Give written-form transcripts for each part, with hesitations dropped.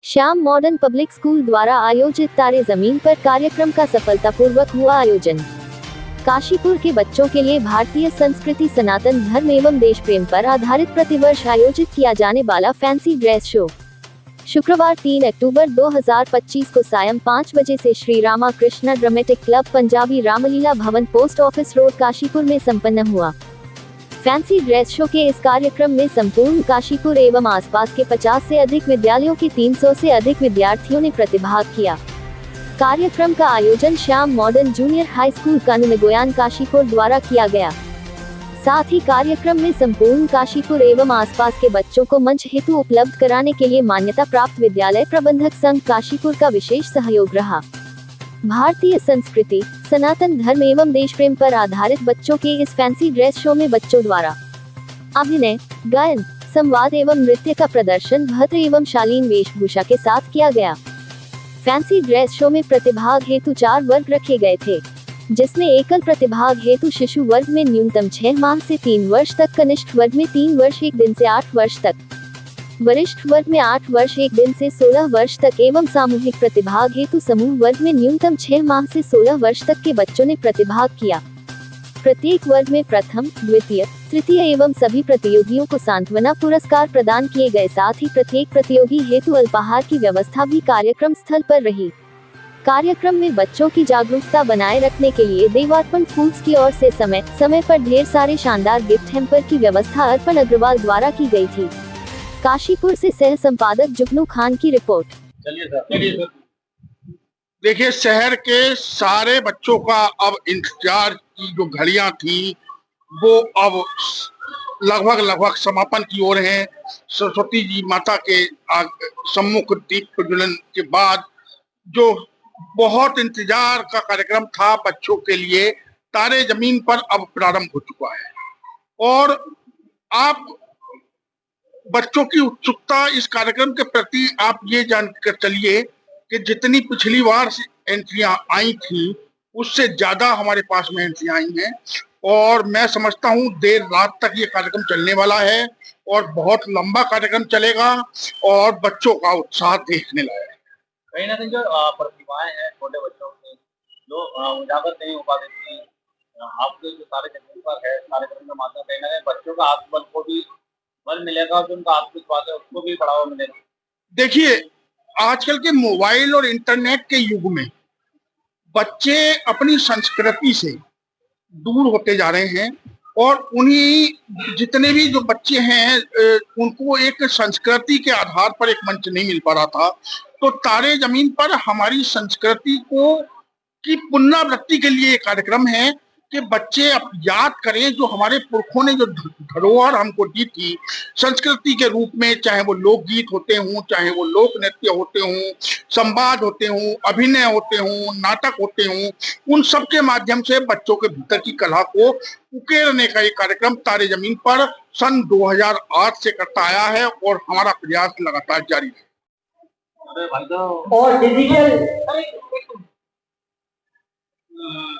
Shyam modern public school द्वारा आयोजित तारे जमीन पर कार्यक्रम का सफलतापूर्वक हुआ आयोजन। काशीपुर के बच्चों के लिए भारतीय संस्कृति, सनातन धर्म एवं देश प्रेम पर आधारित प्रतिवर्ष आयोजित किया जाने वाला फैंसी ड्रेस शो शुक्रवार 3 अक्टूबर 2025 को सायं 5 बजे से श्री रामा कृष्णा ड्रामेटिक क्लब पंजाबी रामलीला भवन पोस्ट ऑफिस रोड काशीपुर में संपन्न हुआ। फैंसी ड्रेस शो के इस कार्यक्रम में संपूर्ण काशीपुर एवं आसपास के 50 से अधिक विद्यालयों के 300 से अधिक विद्यार्थियों ने प्रतिभाग किया। कार्यक्रम का आयोजन Shyam modern junior high school Kanungoyan Kashipur द्वारा किया गया। साथ ही कार्यक्रम में संपूर्ण काशीपुर एवं आसपास के बच्चों को मंच हेतु उपलब्ध कराने के लिए मान्यता प्राप्त विद्यालय प्रबंधक संघ काशीपुर का विशेष सहयोग रहा। भारतीय संस्कृति, सनातन धर्म एवं देश प्रेम पर आधारित बच्चों के इस फैंसी ड्रेस शो में बच्चों द्वारा अभिनय, गायन, संवाद एवं नृत्य का प्रदर्शन भद्र एवं शालीन वेशभूषा के साथ किया गया। फैंसी ड्रेस शो में प्रतिभाग हेतु 4 वर्ग रखे गए थे, जिसमें एकल प्रतिभाग हेतु शिशु वर्ग में न्यूनतम 6 माह से 3 वर्ष तक, कनिष्ठ वर्ग में 3 वर्ष 1 दिन से 8 वर्ष तक, वरिष्ठ वर्ग में 8 वर्ष 1 दिन से 16 वर्ष तक एवं सामूहिक प्रतिभाग हेतु समूह वर्ग में न्यूनतम 6 माह से 16 वर्ष तक के बच्चों ने प्रतिभाग किया। प्रत्येक वर्ग में प्रथम, द्वितीय, तृतीय एवं सभी प्रतियोगियों को सांत्वना पुरस्कार प्रदान किए गए। साथ ही प्रत्येक प्रतियोगी हेतु अल्पाहार की व्यवस्था भी कार्यक्रम स्थल पर रही। कार्यक्रम में बच्चों की जागरूकता बनाए रखने के लिए देवार्पण फूड्स की ओर से समय समय पर ढेर सारे शानदार गिफ्ट हैम्पर की व्यवस्था अर्पण अग्रवाल द्वारा की गई थी। काशीपुर से सह संपादक जुगनू खान की रिपोर्ट। चलिए सर। देखिए, शहर के सारे बच्चों का अब इंतजार की जो घड़ियां थी वो अब लगभग समापन की ओर है। सरस्वती जी माता के सम्मुख दीप प्रज्वलन के बाद जो बहुत इंतजार का कार्यक्रम था बच्चों के लिए, तारे जमीन पर अब प्रारंभ हो चुका है। और आप बच्चों की उत्सुकता इस कार्यक्रम के प्रति आप ये जानकर चलिए कि जितनी पिछली बार एंट्रियां आई थी उससे ज्यादा हमारे पास में एंट्रियां आई हैं। और मैं समझता हूँ देर रात तक ये कार्यक्रम चलने वाला है और बहुत लंबा कार्यक्रम चलेगा और बच्चों का उत्साह देखने लायक है। कहीं ना कहीं जो प्रतिभाएं हैं छोटे बच्चों की जो उजागर नहीं हो पाती थी, आपके जो सारे जमीन पर है कार्यक्रम के माध्यम कहीं ना कहीं बच्चों का आत्मबल को भी बल मिलेगा, जो उनका आत्मविश्वास है उसको भी बढ़ावा मिलेगा। देखिए, आजकल के मोबाइल और इंटरनेट के युग में बच्चे अपनी संस्कृति से दूर होते जा रहे हैं और उन्हीं जितने भी जो बच्चे हैं उनको एक संस्कृति के आधार पर एक मंच नहीं मिल पा रहा था। तो तारे जमीन पर हमारी संस्कृति को की पुनरावृत्ति के लिए एक कार्यक्रम है कि बच्चे अब याद करें जो हमारे पुरखों ने जो धरोहर हमको दी थी संस्कृति के रूप में, चाहे वो लोकगीत होते हों, चाहे वो लोक नृत्य होते हों, संवाद होते हों, अभिनय होते हों, नाटक होते हों, उन सब के माध्यम से बच्चों के भीतर की कला को उकेरने का एक कार्यक्रम तारे जमीन पर सन 2008 से करता आया है और हमारा प्रयास लगातार जारी है। और डिजिटल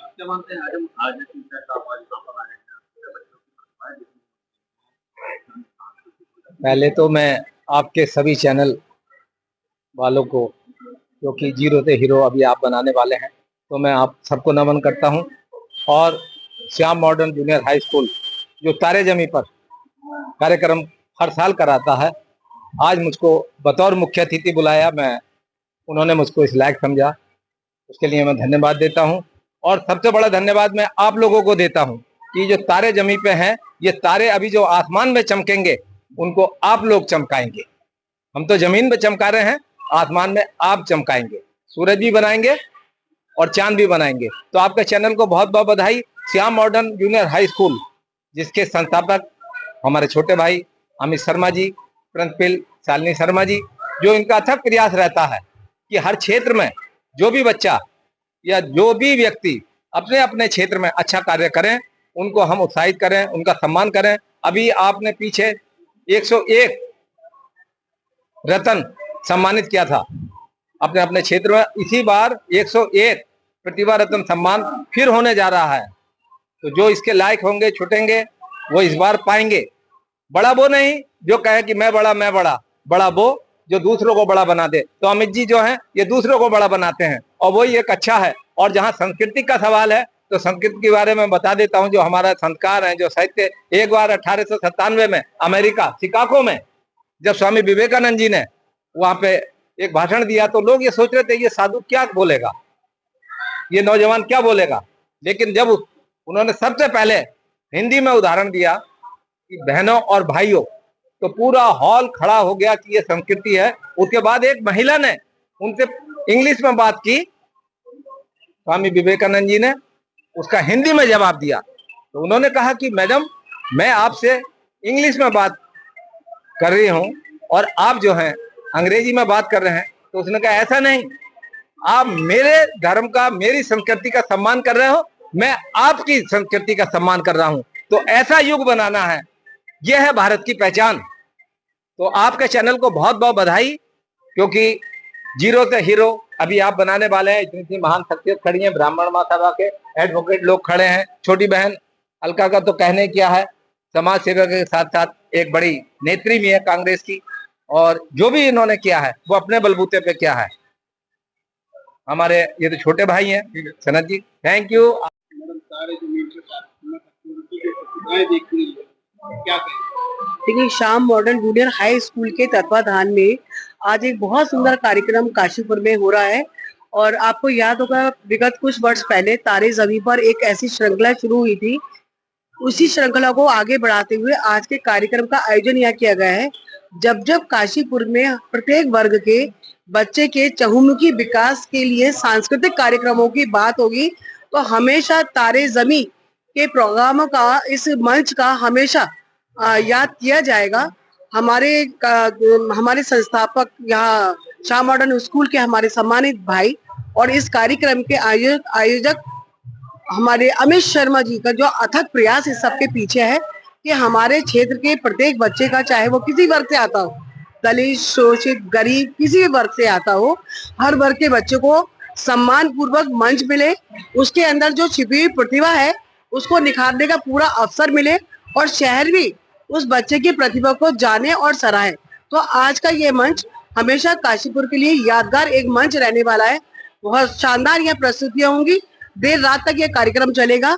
क्या मानते हैं आज पहले तो मैं आपके सभी चैनल वालों को, जो कि जीरो से हीरो अभी आप बनाने वाले हैं, तो मैं आप सबको नमन करता हूं। और Shyam modern junior high school जो तारे जमी पर कार्यक्रम हर साल कराता है, आज मुझको बतौर मुख्य अतिथि बुलाया, उन्होंने मुझको इस लायक समझा, उसके लिए मैं धन्यवाद देता हूं। और सबसे बड़ा धन्यवाद मैं आप लोगों को देता हूं कि जो तारे जमी पे हैं, ये तारे अभी जो आसमान में चमकेंगे उनको आप लोग चमकाएंगे। हम तो जमीन पे चमका रहे हैं, आसमान में आप चमकाएंगे, सूरज भी बनाएंगे और चांद भी बनाएंगे। तो आपके चैनल को बहुत बहुत बधाई। Shyam modern junior high school जिसके संस्थापक हमारे छोटे भाई अमित शर्मा जी, प्रिंसिपल शालिनी शर्मा जी, जो इनका अथक प्रयास रहता है कि हर क्षेत्र में जो भी बच्चा या जो भी व्यक्ति अपने अपने क्षेत्र में अच्छा कार्य करें, उनको हम उत्साहित करें, उनका सम्मान करें। अभी आपने पीछे 101 रत्न सम्मानित किया था अपने अपने क्षेत्र में, इसी बार 101 प्रतिभा रत्न सम्मान फिर होने जा रहा है। तो जो इसके लायक होंगे, छुटेंगे, वो इस बार पाएंगे। बड़ा वो नहीं जो कहे कि मैं बड़ा, बड़ा वो जो दूसरों को बड़ा बना दे। तो अमित जी जो हैं ये दूसरों को बड़ा बनाते हैं और वही एक अच्छा है। और जहां संस्कृति का सवाल है तो संस्कृति के बारे में बता देता हूं। जो हमारा संस्कार है, जो साहित्य, एक बार 1897 में अमेरिका शिकागो में जब स्वामी विवेकानंद जी ने वहां पे एक भाषण दिया तो लोग ये सोच रहे थे ये साधु क्या बोलेगा, ये नौजवान क्या बोलेगा। लेकिन जब उन्होंने सबसे पहले हिंदी में उदाहरण दिया कि बहनों और भाइयों, तो पूरा हॉल खड़ा हो गया कि ये संस्कृति है। उसके बाद एक महिला ने उनसे इंग्लिश में बात की, स्वामी विवेकानंद जी ने उसका हिंदी में जवाब दिया। तो उन्होंने कहा कि मैडम मैं आपसे इंग्लिश में बात कर रही हूं और आप जो हैं अंग्रेजी में बात कर रहे हैं। तो उसने कहा ऐसा नहीं, आप मेरे धर्म का, मेरी संस्कृति का सम्मान कर रहे हो, मैं आपकी संस्कृति का सम्मान कर रहा हूं। तो ऐसा युग बनाना है, यह है भारत की पहचान। तो आपके चैनल को बहुत बहुत बधाई, क्योंकि जीरो से हीरो अभी आप बनाने वाले हैं। इतनी महान शख्सियत खड़ी है, ब्राह्मण महासभा के एडवोकेट लोग खड़े हैं, छोटी बहन अलका का तो कहने क्या है, समाज सेवा के साथ साथ एक बड़ी नेत्री भी है कांग्रेस की। और जो भी इन्होंने किया है वो अपने बलबूते पे किया है। हमारे ये तो छोटे भाई हैं सनत जी, थैंक यू। देखिए, Shyam modern junior high school के तत्वाधान में आज एक बहुत सुंदर कार्यक्रम काशीपुर में हो रहा है। और आपको याद होगा विगत कुछ वर्ष पहले तारे ज़मीं पर एक ऐसी श्रृंखला शुरू हुई थी। उसी श्रृंखला को आगे बढ़ाते हुए आज के कार्यक्रम का आयोजन यहाँ किया गया है। जब जब काशीपुर में प्रत्येक वर्ग के बच्चे के चहुमुखी विकास के लिए सांस्कृतिक कार्यक्रमों की बात होगी तो हमेशा तारे ज़मीं के प्रोग्रामों का, इस मंच का हमेशा याद किया जाएगा। हमारे संस्थापक यहाँ श्याम मॉडर्न स्कूल के हमारे सम्मानित भाई और इस कार्यक्रम के आयोजक हमारे अमित शर्मा जी का जो अथक प्रयास इस सबके पीछे है कि हमारे क्षेत्र के प्रत्येक बच्चे का, चाहे वो किसी वर्ग से आता हो, दलित, शोषित, गरीब, किसी भी वर्ग से आता हो, हर वर्ग के बच्चे को सम्मान पूर्वक मंच मिले, उसके अंदर जो छिपी हुई प्रतिभा है उसको निखारने का पूरा अवसर मिले और शहर भी उस बच्चे की प्रतिभा को जाने और सराहे। तो आज का ये मंच हमेशा काशीपुर के लिए यादगार एक मंच रहने वाला है। बहुत शानदार यह प्रस्तुतियां होंगी, देर रात तक यह कार्यक्रम चलेगा।